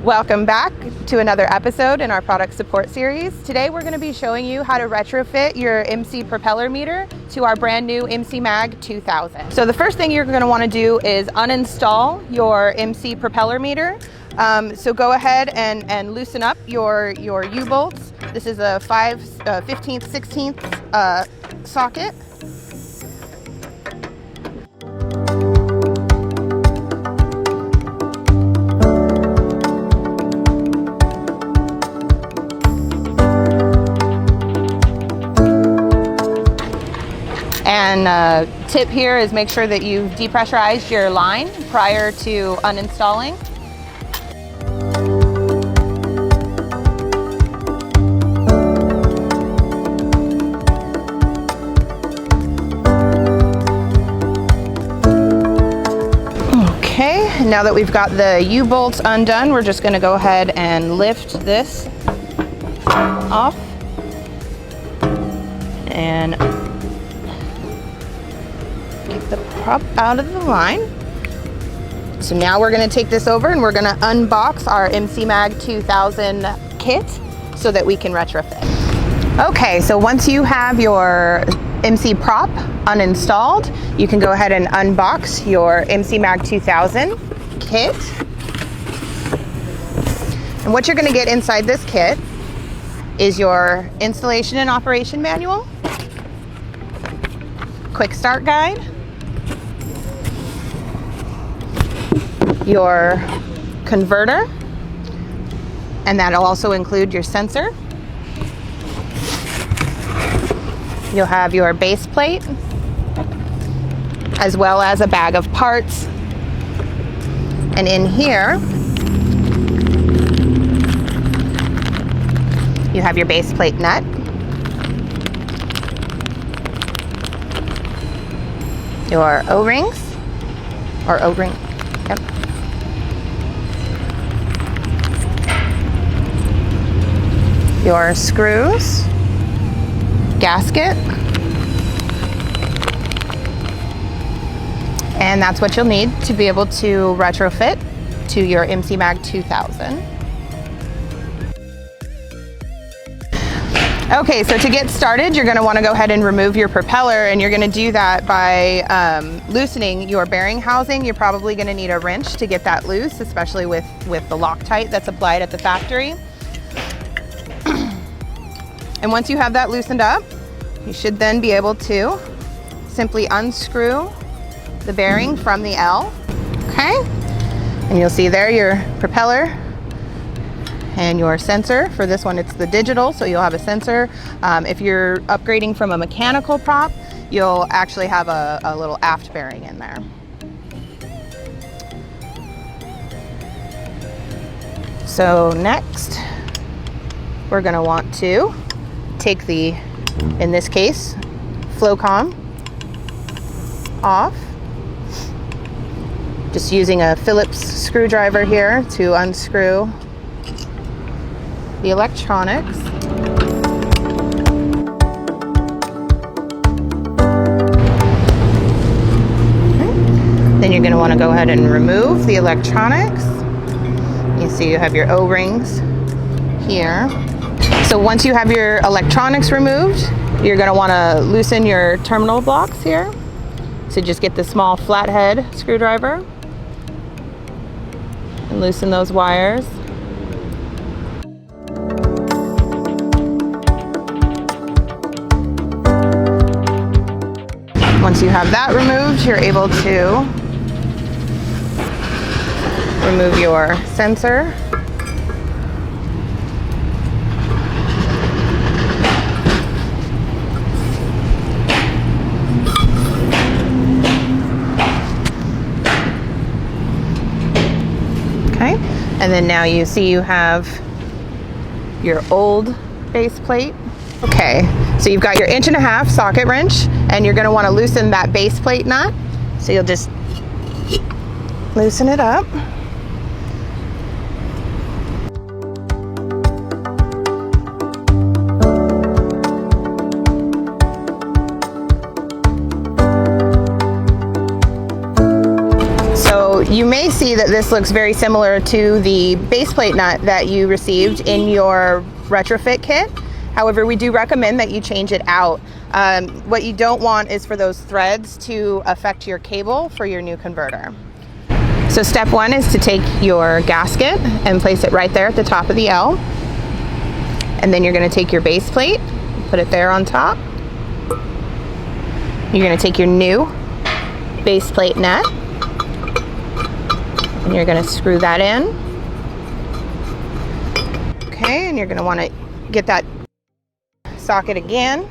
Welcome back to another episode in our product support series. Today we're going to be showing you how to retrofit your MC propeller meter to our brand new McCrometer McMag2000. So the first thing you're going to want to do is uninstall your MC propeller meter. So go ahead and loosen up your U-bolts. This is a 15th, 16th socket. And tip here is make sure that you've depressurized your line prior to uninstalling. Okay, now that we've got the U-bolts undone, we're just going to go ahead and lift this off and get the prop out of the line. So now we're going to take this over and we're going to unbox our McCrometer McMag2000 kit so that we can retrofit. Okay, so once you have your MC prop uninstalled, you can go ahead and unbox your McCrometer McMag2000 kit. And what you're going to get inside this kit is your installation and operation manual, quick start guide, your converter, and that'll also include your sensor. You'll have your base plate, as well as a bag of parts. And in here, you have your base plate nut, your O-rings, or O-ring, yep. Your screws, gasket, and that's what you'll need to be able to retrofit to your McCrometer McMag2000. Okay, so to get started, you're going to want to go ahead and remove your propeller, and you're going to do that by loosening your bearing housing. You're probably going to need a wrench to get that loose, especially with the Loctite that's applied at the factory. And once you have that loosened up, you should then be able to simply unscrew the bearing from the L, okay? And you'll see there your propeller and your sensor. For this one, it's the digital, so you'll have a sensor. If you're upgrading from a mechanical prop, you'll actually have a little aft bearing in there. So next, we're gonna want to take the, in this case, flow comm off. Just using a Phillips screwdriver here to unscrew the electronics. Okay. Then you're going to want to go ahead and remove the electronics. You see you have your O-rings here. So once you have your electronics removed, you're going to want to loosen your terminal blocks here. So just get the small flathead screwdriver and loosen those wires. Once you have that removed, you're able to remove your sensor. Okay, and then now you see you have your old base plate. Okay, so you've got your 1.5" socket wrench, and you're going to want to loosen that base plate nut. So you'll just loosen it up. So you may see that this looks very similar to the base plate nut that you received in your retrofit kit. However, we do recommend that you change it out. What you don't want is for those threads to affect your cable for your new converter. So step one is to take your gasket and place it right there at the top of the L. And then you're going to take your base plate, put it there on top. You're going to take your new base plate nut and you're going to screw that in. Okay, and you're going to want to get that socket again,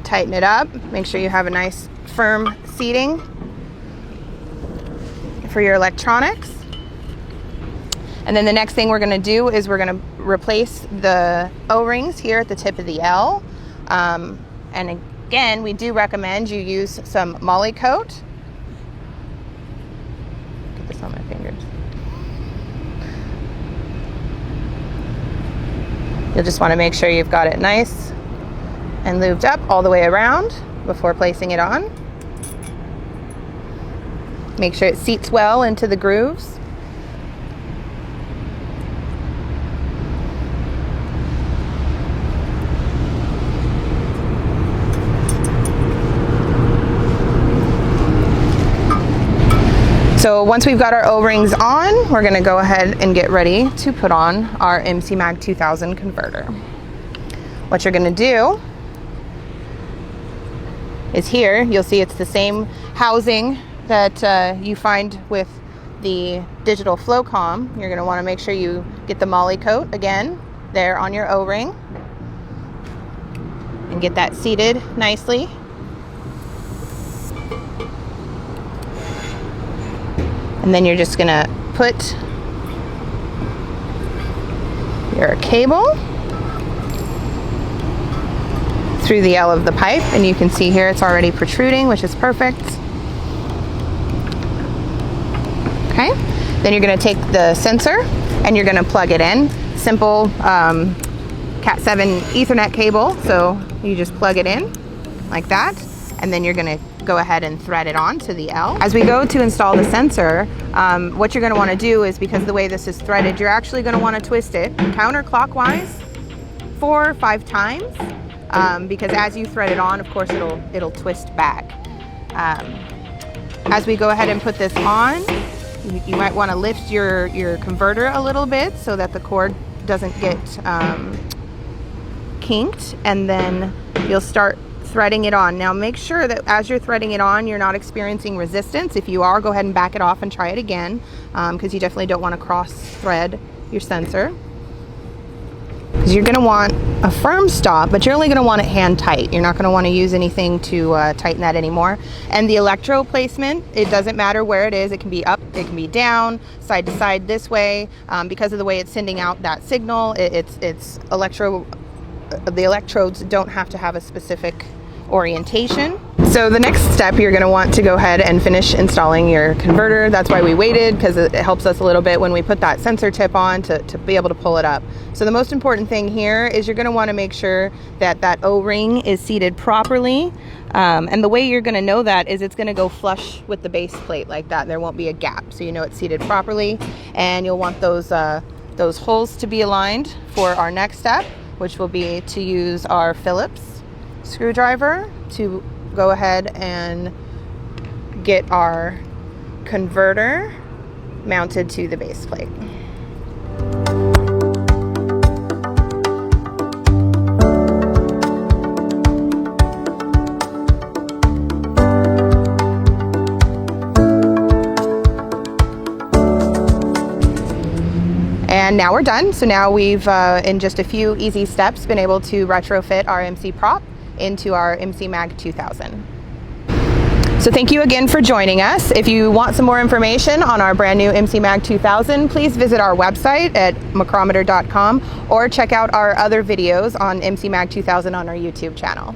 tighten it up, make sure you have a nice firm seating for your electronics. And then the next thing we're going to do is we're going to replace the O-rings here at the tip of the L. And again, we do recommend you use some moly coat. Get this on my fingers. You'll just want to make sure you've got it nice and lubed up all the way around before placing it on. Make sure it seats well into the grooves. So once we've got our O-rings on, we're going to go ahead and get ready to put on our McMag2000 converter. What you're going to do is here, you'll see it's the same housing that you find with the digital flow comm. You're going to want to make sure you get the moly coat again there on your O-ring and get that seated nicely. And then you're just going to put your cable through the L of the pipe, and you can see here it's already protruding, which is perfect. Okay, then you're going to take the sensor and you're going to plug it in. Simple Cat 7 Ethernet cable, so you just plug it in like that, and then you're going to go ahead and thread it on to the L. As we go to install the sensor, what you're going to want to do is, because the way this is threaded, you're actually going to want to twist it counterclockwise 4 or 5 times, because as you thread it on, of course, it'll twist back. As we go ahead and put this on, you might want to lift your converter a little bit so that the cord doesn't get kinked, and then you'll start threading it on. Now make sure that as you're threading it on, you're not experiencing resistance. If you are, go ahead and back it off and try it again, because you definitely don't want to cross thread your sensor. Because you're going to want a firm stop, but you're only going to want it hand tight. You're not going to want to use anything to tighten that anymore. And the electrode placement, it doesn't matter where it is. It can be up, it can be down, side to side this way. Because of the way it's sending out that signal, the electrodes don't have to have a specific orientation. So the next step, you're going to want to go ahead and finish installing your converter. That's why we waited, because it helps us a little bit when we put that sensor tip on to be able to pull it up. So the most important thing here is you're going to want to make sure that that O-ring is seated properly. And the way you're going to know that is it's going to go flush with the base plate like that. There won't be a gap, so you know it's seated properly. And you'll want those holes to be aligned for our next step, which will be to use our Phillips screwdriver to go ahead and get our converter mounted to the base plate. And now we're done. So now we've, in just a few easy steps, been able to retrofit our MC prop into our McMag2000. So thank you again for joining us. If you want some more information on our brand new McMag2000, please visit our website at McCrometer.com or check out our other videos on McMag2000 on our YouTube channel.